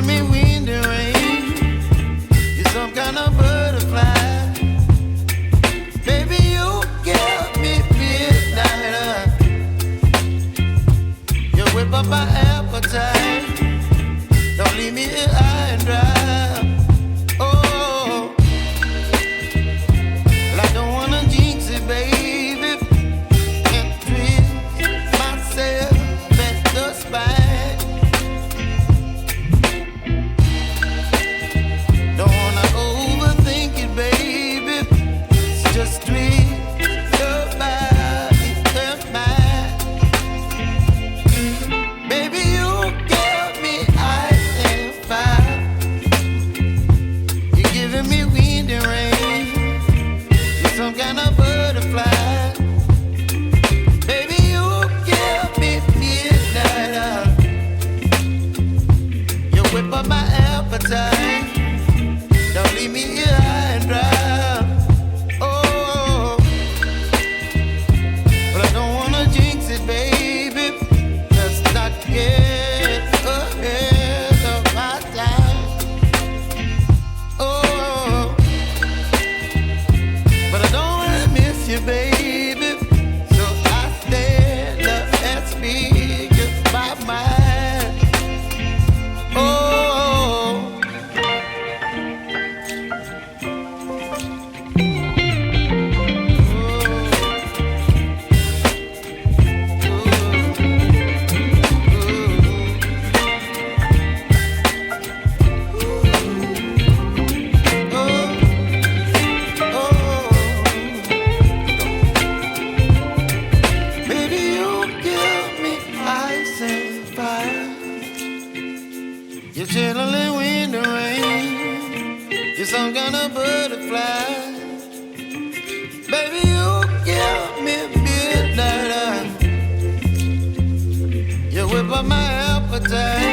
giving me wind and rain. You're some kind of butterfly. Baby, you give me midnight. You whip up my appetite. Don't leave me here high and dry. Oh, well, I don't wanna jinx it, baby. Can't twist myself at the spine. Don't wanna overthink it, baby. It's just twist your body and mine. Baby, you give me ice and fire. You're giving me wind and rain. You're some kind of butterfly. Baby, you give me midnight. You whip up my appetite. Don't leave me here high and dry. Oh, but I don't wanna jinx it, baby. Let's not get ahead of my time. Oh, but I don't wanna miss you, baby. So I stand up and speak my mind. Oh. Baby, you give me ice and fire. You're chilling wind and rain. You're some kind of butterfly. Baby, you give me midnight. You whip up my appetite.